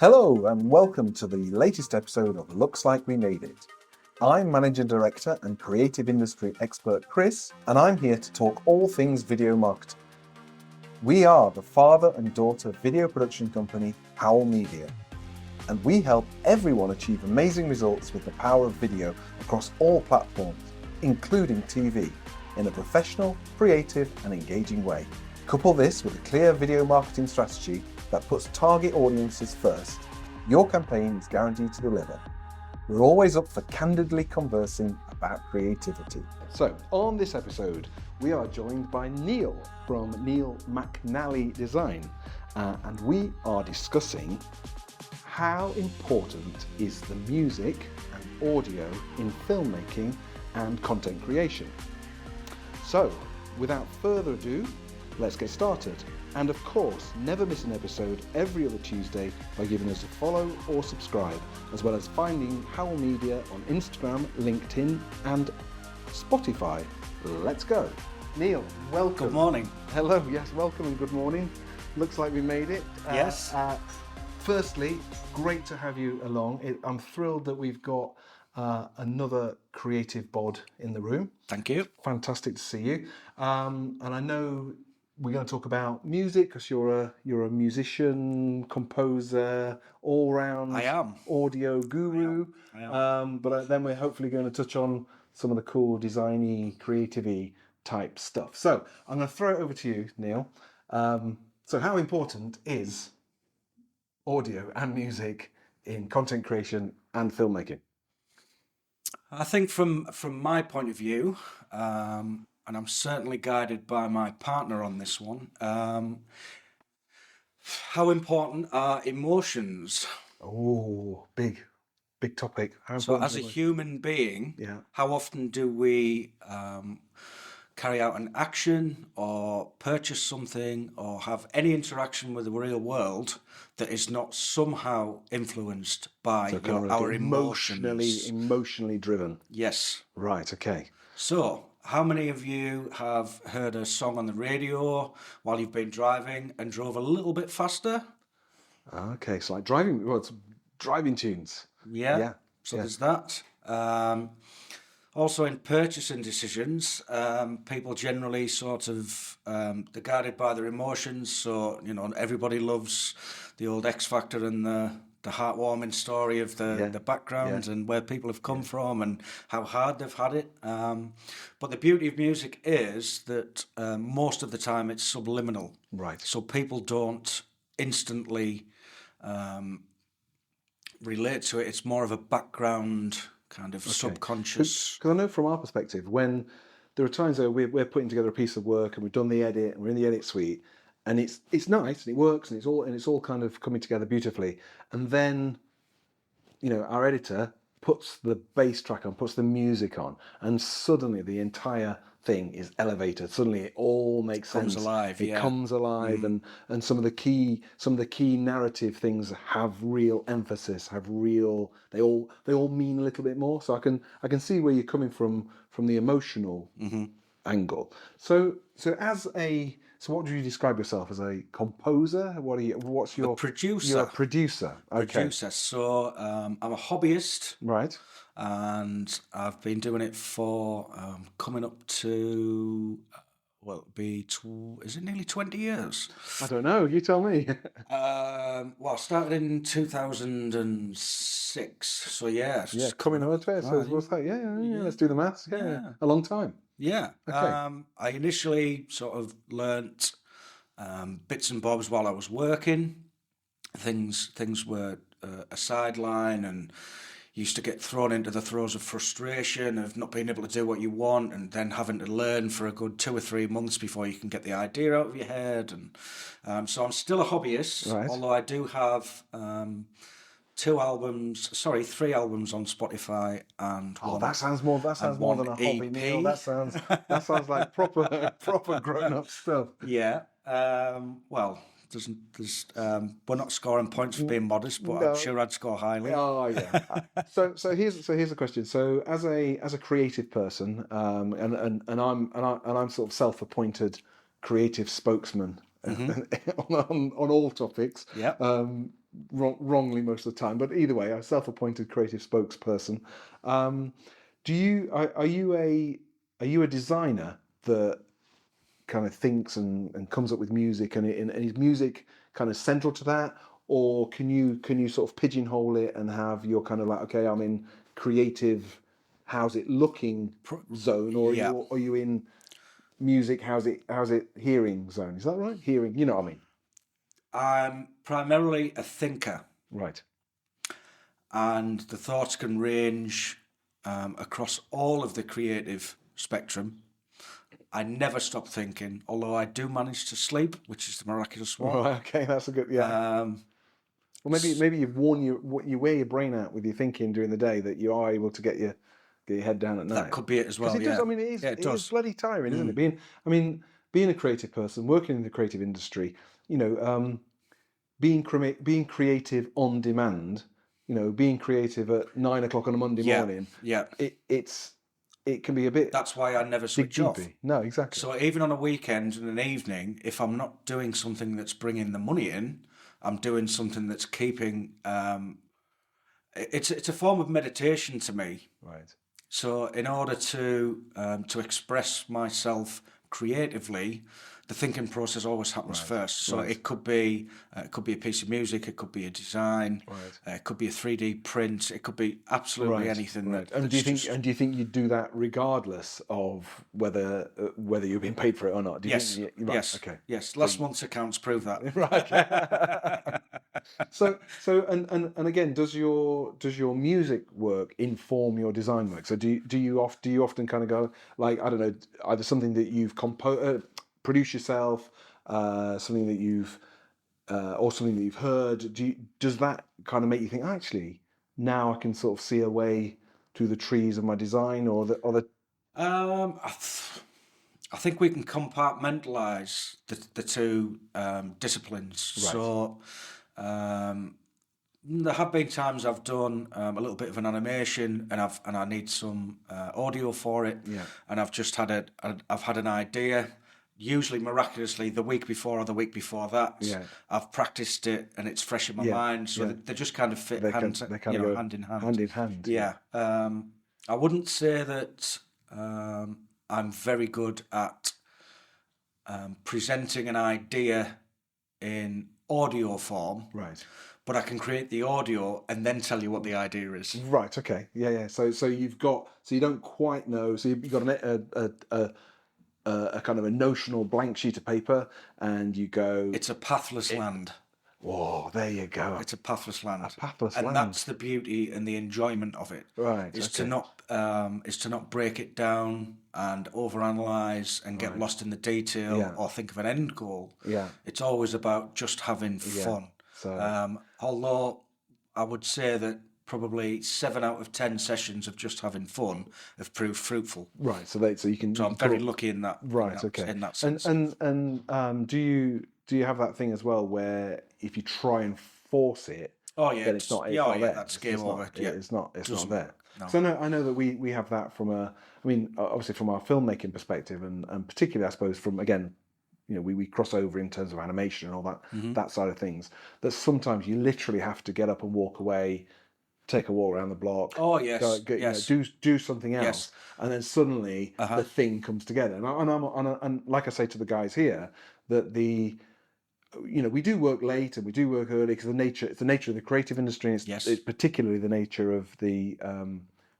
Hello and welcome to the latest episode of Looks Like We Made It. I'm Managing Director and Creative Industry Expert Chris, and I'm here to talk all things video marketing. We are the father and daughter video production company Howell Media, and we help everyone achieve amazing results with the power of video across all platforms, including TV, in a professional, creative and engaging way. Couple this with a clear video marketing strategy that puts target audiences first, your campaign is guaranteed to deliver. We're always up for candidly conversing about creativity. So, on this episode, we are joined by Neil from Neil McNally Design, and we are discussing how important is the music and audio in filmmaking and content creation. So, without further ado, let's get started. And of course, never miss an episode every other Tuesday by giving us a follow or subscribe, as well as finding Howell Media on Instagram, LinkedIn and Spotify. Let's go. Neil, welcome. Good morning. Hello, yes, welcome and good morning. Looks like we made it. Yes. Firstly, great to have you along. I'm thrilled that we've got another creative bod in the room. Thank you. Fantastic to see you. And I know we're going to talk about music because you're a musician, composer, all-round audio guru. I am. But then we're hopefully going to touch on some of the cool designy, creative-y type stuff. So I'm going to throw it over to you, Neil. So how important is audio and music in content creation and filmmaking? I think from my point of view, and I'm certainly guided by my partner on this one, how important are emotions? Oh, big topic. So as a human being, how often do we carry out an action or purchase something or have any interaction with the real world that is not somehow influenced by our emotions? Emotionally driven. Yes. Right, okay. So, how many of you have heard a song on the radio while you've been driving and drove a little bit faster? Okay, so like driving tunes. Yeah. So there's that. Also in purchasing decisions, people generally sort of, they're guided by their emotions. So, everybody loves the old X Factor and the heartwarming story of the background and where people have come from and how hard they've had it. But the beauty of music is that most of the time it's subliminal. Right. So people don't instantly relate to it. It's more of a background kind of subconscious. Because I know from our perspective, when there are times where we're putting together a piece of work and we've done the edit and we're in the edit suite, and it's nice and it works and it's all kind of coming together beautifully. And then, our editor puts the bass track on, puts the music on, and suddenly the entire thing is elevated. Suddenly it all makes sense. It comes alive, and some of the key narrative things have real emphasis, they all mean a little bit more. So I can see where you're coming from the emotional angle. So what do you describe yourself as? A composer? What's your producer? You're a producer. Okay. Producer. So I'm a hobbyist. Right. And I've been doing it for coming up to is it nearly 20 years? I don't know. You tell me. I started in 2006. So coming on to it. So what's that? Yeah. Let's do the maths. Yeah. A long time. Yeah. Okay. I initially sort of learnt bits and bobs while I was working. Things were a sideline, and used to get thrown into the throes of frustration of not being able to do what you want, and then having to learn for a good 2 or 3 months before you can get the idea out of your head. And so I'm still a hobbyist, right. Although I do have 3 albums on Spotify and that sounds more than a hobby, Neil. That sounds like proper grown up stuff. Yeah. We're not scoring points for being modest, but no. I'm sure I'd score highly. Oh yeah. so here's a question. So as a creative person, and I'm sort of self-appointed creative spokesman on all topics. Yeah. wrongly most of the time. But either way, I'm a self-appointed creative spokesperson. Are you a designer that kind of thinks and comes up with music, and is music kind of central to that, or can you sort of pigeonhole it and have your kind of like, okay, I'm in creative, how's it looking zone, or Yeah. are you in music, how's it hearing zone? Is that right? Hearing, you know what I mean? I'm primarily a thinker, Right. and the thoughts can range across all of the creative spectrum. I never stop thinking, although I do manage to sleep, which is the miraculous one. Right. Okay, that's a good. Yeah. Well, maybe you've worn you wear your brain out with your thinking during the day, that you are able to get your head down at night. That could be it as well. Because it does. Yeah. I mean, Yeah, it it is does. bloody tiring, isn't it? Being a creative person, working in the creative industry, being creative on demand, being creative at 9 o'clock on a Monday morning. Yeah. It can be a bit That's why I never dig switch off. deepy. No, exactly. So even on a weekend and an evening, if I'm not doing something that's bringing the money in, I'm doing something that's keeping. It's a form of meditation to me. Right. So in order to express myself creatively, the thinking process always happens first. So it could be a piece of music, it could be a design, it could be a 3D print, it could be absolutely anything. Right. And do you think you do that regardless of whether you're being paid for it or not? Do you Yes. think right, Yes. okay. Yes. Last month's accounts prove that. Right. So and again, does your music work inform your design work? So do you often kind of go, like, I don't know, either something that you've produced yourself, something that you've or something that you've heard? Does that kind of make you think, actually, now I can sort of see a way through the trees of my design, or the I think we can compartmentalise the two disciplines. Right. So there have been times I've done a little bit of an animation, and I need some audio for it. Yeah. And I've had an idea. Usually, miraculously, the week before or the week before that, Yeah. I've practiced it and it's fresh in my mind. So they just kind of fit hand in hand. Hand in hand. Yeah. I wouldn't say that I'm very good at presenting an idea in audio form. Right. But I can create the audio and then tell you what the idea is. Right. Okay. Yeah. So you don't quite know. So you've got a kind of a notional blank sheet of paper, and you go. It's a pathless land. Oh, there you go. It's a pathless land. A pathless and land. That's the beauty and the enjoyment of it. Right. Is to not break it down and overanalyze and get lost in the detail or think of an end goal. Yeah. It's always about just having fun. So. Although I would say that probably 7 out of 10 sessions of just having fun have proved fruitful. Right. So you can. So I'm very lucky in that. Right. Okay. In that sense. And do you have that thing as well where if you try and force it, then it's not there. That's game over. It's not there. No. So I know that we have that from obviously from our filmmaking perspective, and particularly I suppose from, again, we cross over in terms of animation and all that that side of things. That sometimes you literally have to get up and walk away, take a walk around the block. Oh yes, yes. Do something else, and then suddenly the thing comes together. And like I say to the guys here, that we do work late and we do work early because it's the nature of the creative industry. And it's particularly the nature of the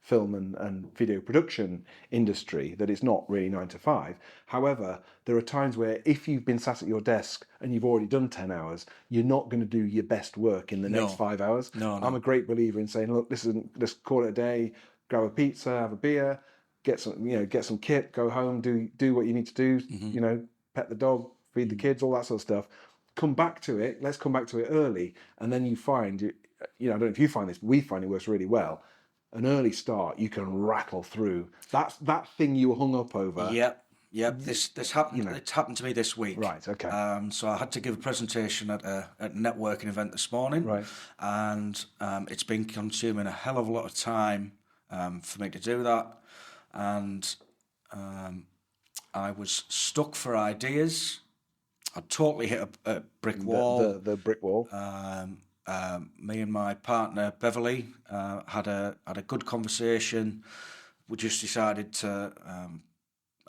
film and video production industry, that it's not really 9 to 5. However, there are times where if you've been sat at your desk and you've already done 10 hours, you're not going to do your best work in the next 5 hours. No. I'm a great believer in saying, look, let's call it a day, grab a pizza, have a beer, get some kit, go home, do what you need to do, pet the dog, feed the kids, all that sort of stuff. Come back to it. Let's come back to it early, and then you find, I don't know if you find this, but we find it works really well. An early start, you can rattle through that thing you were hung up over. Yep. This happened. It's happened to me this week. Right. Okay. So I had to give a presentation at a networking event this morning. Right. And it's been consuming a hell of a lot of time for me to do that, and I was stuck for ideas. I totally hit a brick wall. The brick wall. me and my partner Beverly had a good conversation. We just decided to,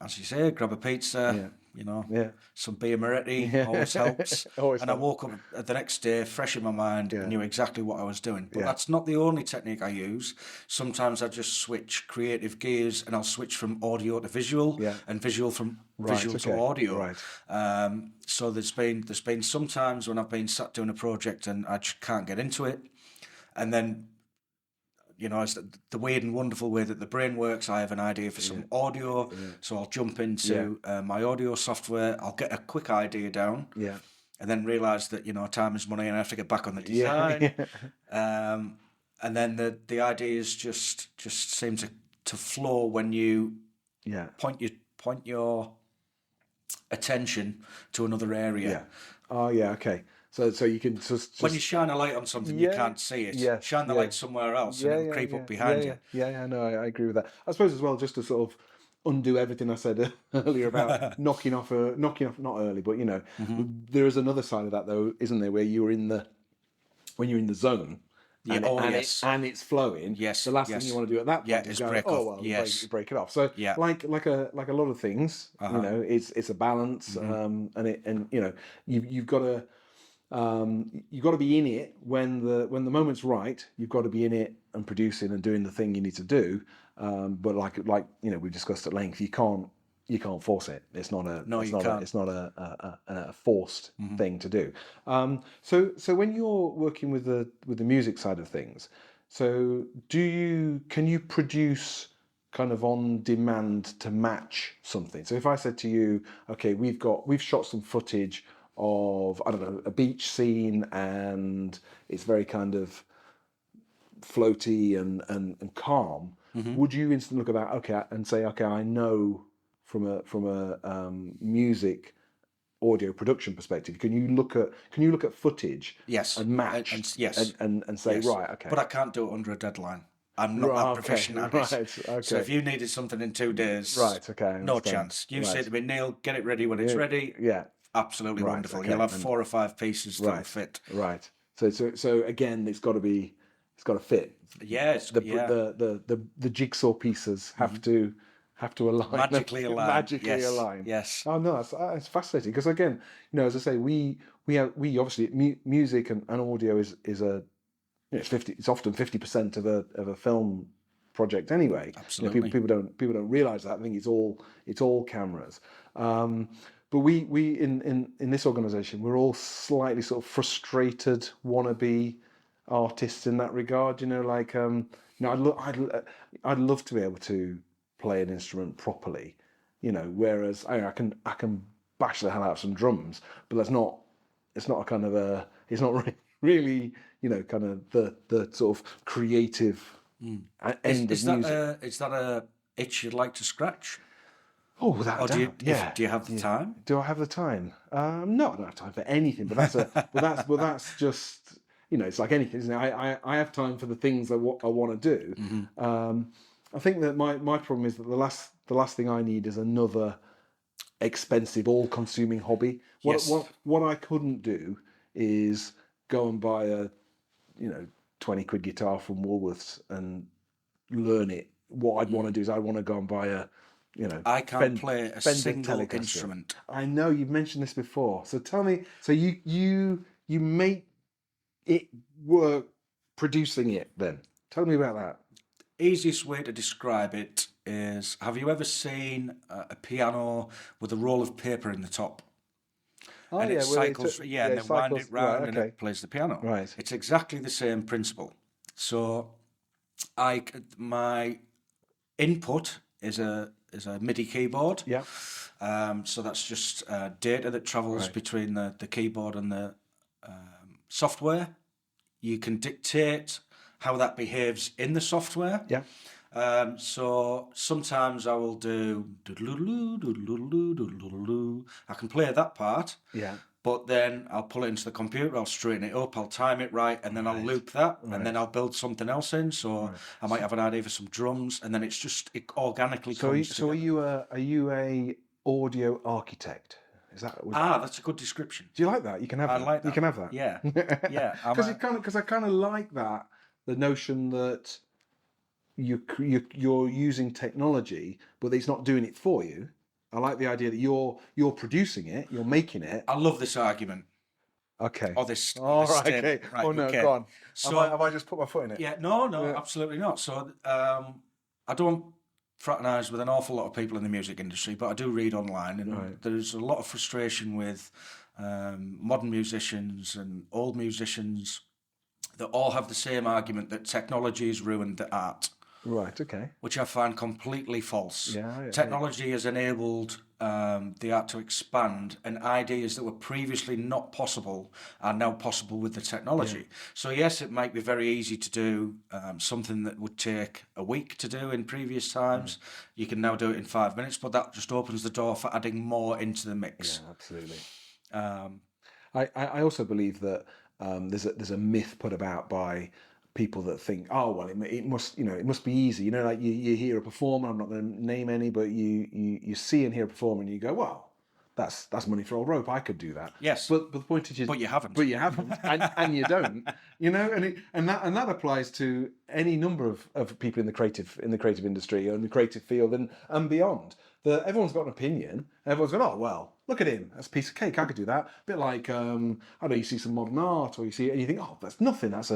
as you say, grab a pizza. Some beer Moretti always helps. And I woke up the next day fresh in my mind and knew exactly what I was doing. But that's not the only technique I use. Sometimes I just switch creative gears and I'll switch from audio to visual and visual from visual to audio. Right. So there's been some times when I've been sat doing a project and I just can't get into it. And then, it's the weird and wonderful way that the brain works. I have an idea for some audio, so I'll jump into my audio software. I'll get a quick idea down, and then realise that time is money, and I have to get back on the design. And then the ideas just seem to flow when you point your attention to another area. Yeah. Oh yeah. Okay. So you can just when you shine a light on something, you can't see it. Yes, shine the light somewhere else, and it'll creep up behind you. Yeah. No, I agree with that. I suppose as well, just to sort of undo everything I said earlier about knocking off not early, but there is another side of that though, isn't there? Where when you're in the zone. And it's flowing. Yes. The last thing you want to do at that point is break off. Break it off. So like a lot of things, it's a balance, you've got to be in it when the moment's right. You've got to be in it and producing and doing the thing you need to do. But like we discussed at length, you can't force it. It's not a forced thing to do. So when you're working with the music side of things, so can you produce kind of on demand to match something? So if I said to you, okay, we've shot some footage of, I don't know, a beach scene, and it's very kind of floaty and calm. Would you instantly look at that, and say, okay, I know from a music audio production perspective, can you look at footage and match and say, right, okay. But I can't do it under a deadline. I'm not that proficient at it. Okay. So if you needed something in 2 days, no chance. You say to me, Neil, get it ready when it's ready. Yeah. Absolutely wonderful. Okay. You'll have 4 or 5 pieces that fit. Right. So again, it's got to fit. Yes. The jigsaw pieces have to align. Magically align. Yes. Oh no, that's fascinating, because again, as I say, we obviously music and audio is it's often 50% of a film project anyway. Absolutely. People don't realise that. I think it's all cameras. But we in this organisation, we're all slightly sort of frustrated wannabe artists in that regard. I'd love to be able to play an instrument properly, whereas I can bash the hell out of some drums, but it's not really kind of the sort of creative end of music. Is that a itch you'd like to scratch? Oh, without a doubt. Do you have the time? Do I have the time? No, I don't have time for anything. But that's just it's like anything, isn't it? I have time for the things that I want to do. I think that my problem is that the last thing I need is another expensive, all-consuming hobby. What I couldn't do is go and buy a 20 quid guitar from Woolworths and learn it. What I'd want to do is I'd want to go and buy a I can't play a single instrument. I know you've mentioned this before. So tell me. So you make it work producing it. Then tell me about that. Easiest way to describe it is: have you ever seen a piano with a roll of paper in the top? Oh, and it cycles, and then wind it round and it plays the piano. Right. It's exactly the same principle. So, my input is a MIDI keyboard. Yeah. So that's just data that travels between the keyboard and the software. You can dictate how that behaves in the software. Yeah. So sometimes I will do I can play that part. Yeah. But then I'll pull it into the computer, I'll straighten it up, I'll time it right, and then I'll loop that, and then I'll build something else in. So I might have an idea for some drums, and then it organically comes together. So are you a audio architect? Is that? That's a good description. Do you like that? You can have. I that. like that. You can have that. Yeah, yeah. Because I kind of like that, the notion that you're using technology, but it's not doing it for you. I like the idea that you're producing it, you're making it. I love this argument. Okay. Or this. All right. statement. Okay. Right, Oh no, okay. go on. So have I just put my foot in it? yeah, no, absolutely not. So I don't fraternise with an awful lot of people in the music industry, but I do read online, and there's a lot of frustration with modern musicians and old musicians that all have the same argument that technology has ruined the art. Right, okay. Which I find completely false. Yeah. Technology has enabled the art to expand, and ideas that were previously not possible are now possible with the technology. Yeah. So yes, it might be very easy to do something that would take a week to do in previous times. You can now do it in 5 minutes, but that just opens the door for adding more into the mix. Yeah, absolutely. I also believe that there's a myth put about by people that think, oh well, it must be easy. Like you hear a performer. I'm not going to name any, but you see and hear a performer, and you go, well, that's money for old rope. I could do that. Yes, but the point is, but you haven't. and you don't. And that applies to any number of people in the creative industry or in the creative field and beyond. That everyone's got an opinion. Everyone's going, oh well, look at him. That's a piece of cake. I could do that. A bit like I don't know. You see some modern art, or you see it, and you think, oh, that's nothing. That's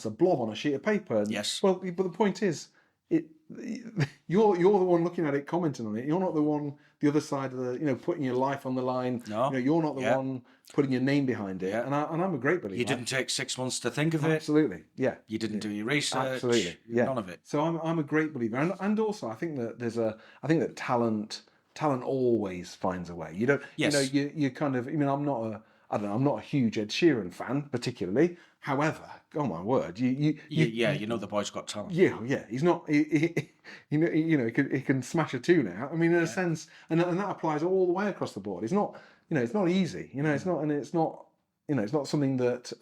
a blob on a sheet of paper. And, yes. Well, but the point is, you're the one looking at it, commenting on it. You're not the other side of the, putting your life on the line. No. You're not the one putting your name behind it. Yeah. And I'm a great believer. You didn't take 6 months to think of it. Absolutely. Yeah. You didn't do your research. Absolutely. Yeah. None of it. So I'm a great believer, and also I think that talent always finds a way. You don't. Yes. You kind of. I'm not a huge Ed Sheeran fan particularly. However, oh my word, the boy's got talent. Yeah, he's not. He can smash a tune out. I mean, in a sense, and that applies all the way across the board. It's not, it's not easy. It's not something that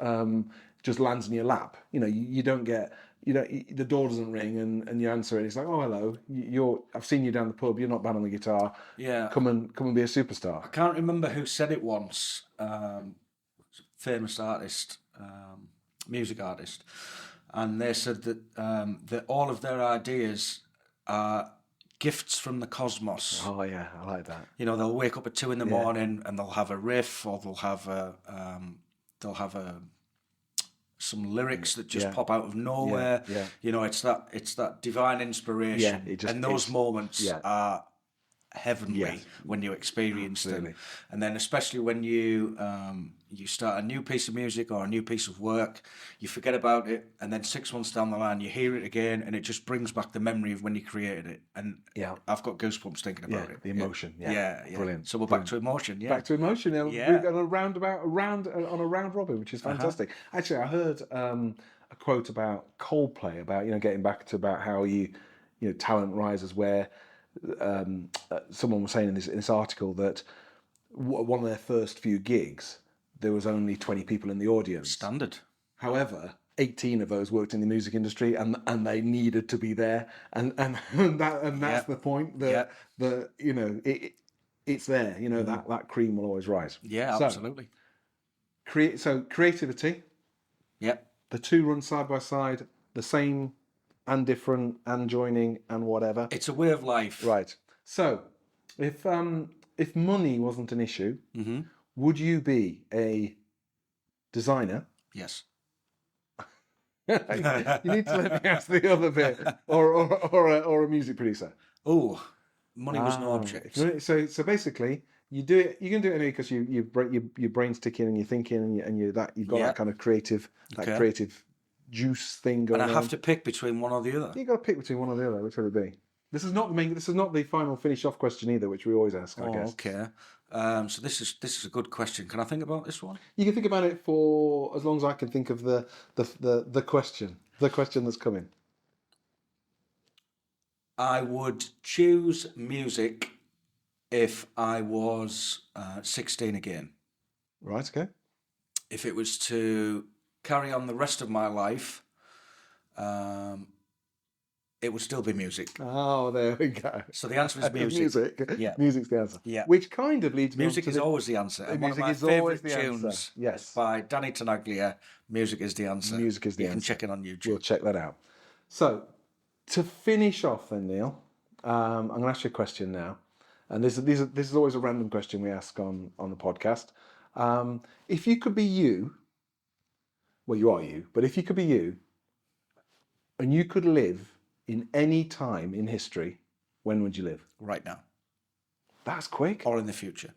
just lands in your lap. You don't get. The door doesn't ring and you answer it. It's like, oh hello, I've seen you down the pub. You're not bad on the guitar. Yeah, come and be a superstar. I can't remember who said it once. Famous artist. Music artist, and they said that all of their ideas are gifts from the cosmos. Oh yeah, I like that. They'll wake up at 2 a.m. and they'll have a riff, or they'll have some lyrics that just pop out of nowhere. Yeah. It's that divine inspiration. Yeah, and those moments are heavenly when you experience them, and then especially when you start a new piece of music or a new piece of work, you forget about it, and then 6 months down the line you hear it again, and it just brings back the memory of when you created it. And I've got goosebumps thinking about it. The emotion. Yeah. Brilliant. So we're back to emotion. Back to emotion. We've got a round robin, which is fantastic. Actually, I heard a quote about Coldplay about getting back to about how talent rises, where someone was saying in this article that one of their first few gigs, there was only 20 people in the audience. Standard. However, 18 of those worked in the music industry, and they needed to be there, and that's the point that it's there. That cream will always rise. Yeah, absolutely. So creativity. Yep. The two run side by side, the same and different and joining and whatever. It's a way of life. Right. So, if money wasn't an issue, would you be a designer? Yes. You need to let me ask the other bit, or a music producer. Oh, money was no object. So basically, you do it. You can do it anyway because your brain's ticking and you're thinking and you've got that kind of creative juice thing going on. And I have to pick between one or the other. You got to pick between one or the other. Which would it be? This is not the final finish off question either, which we always ask. I guess. Okay. So this is a good question. Can I think about this one? You can think about it for as long as I can think of the question that's coming. I would choose music if I was 16 again. Right. Okay. If it was to carry on the rest of my life, it would still be music. Oh, there we go. So the answer is music. Music. Yeah. Music's the answer. Yeah. Which kind of leads me Music on is to always the answer. And one of music my is always favourite the answer. tunes Yes. by Danny Tenaglia, Music is the answer. Music is the you answer. You can check it on YouTube. We'll check that out. So, to finish off then, Neil, I'm going to ask you a question now. And this is always a random question we ask on the podcast. If you could be you, well, you are you, but if you could be you, and you could live in any time in history, when would you live? Right now. That's quick. Or in the future.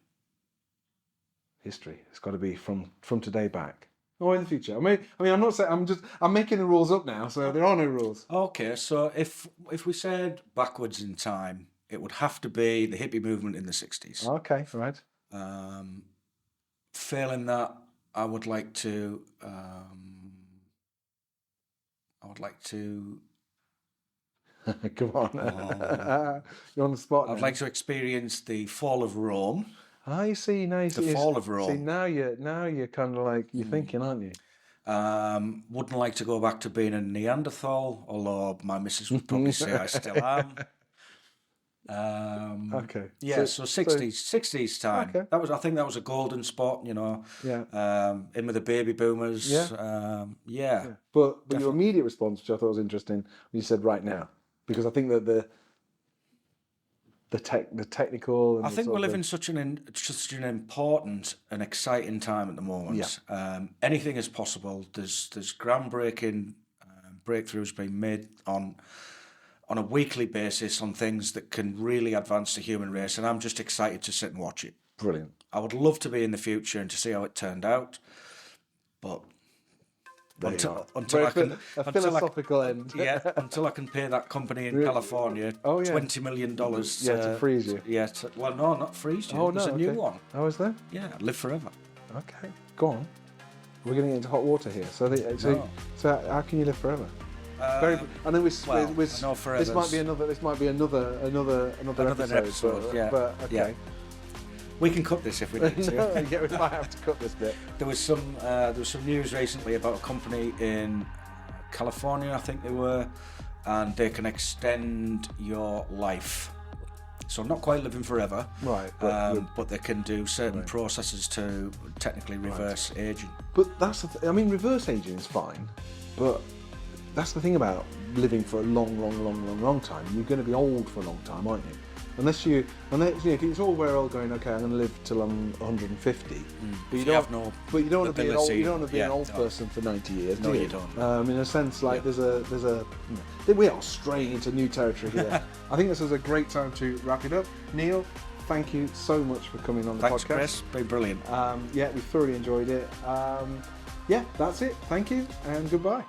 History. It's got to be from today back. Or in the future. I mean, I'm not saying, I'm making the rules up now, so there are no rules. Okay, so if we said backwards in time, it would have to be the hippie movement in the 60s. Okay, right. Failing that, I would like to Come on. You're on the spot. I'd like to experience the fall of Rome. I see. Now you see the fall of Rome. See, now you're kind of like you're thinking, aren't you? Wouldn't like to go back to being a Neanderthal, although my missus would probably say I still am. Okay. Yeah, so 60s time. Okay. I think that was a golden spot, you know. Yeah. In with the baby boomers. Yeah. Yeah. But your immediate response, which I thought was interesting, when you said right now, because I think that the technical. And I think we live in such an important and exciting time at the moment. Yeah. Anything is possible. There's groundbreaking breakthroughs being made on a weekly basis on things that can really advance the human race, and I'm just excited to sit and watch it. Brilliant. I would love to be in the future and to see how it turned out, but until I can philosophical end. Yeah, until I can pay that company in California $20 million. To freeze you. Yeah, well, no, not freeze you. There's a new one. Oh, is there? Yeah, live forever. Okay, go on. We're going to get into hot water here. So how can you live forever? I know this might be another episode. Yeah, but okay. Yeah. We can cut this if we need to. Yeah, we might have to cut this bit. There was some news recently about a company in California, I think they were, and they can extend your life. So not quite living forever, right? But they can do certain processes to technically reverse aging. But that's reverse aging is fine, but that's the thing about living for a long time. You're going to be old for a long time, aren't you? Unless if it's all very old going, okay, I'm going to live till I'm 150. But you don't want to be an old. You don't want to be an old person for 90 years. No, do you don't. In a sense, like we are straying into new territory here. I think this is a great time to wrap it up. Neil, thank you so much for coming on the podcast. Thanks, Chris. Been brilliant. We thoroughly enjoyed it. That's it. Thank you and goodbye.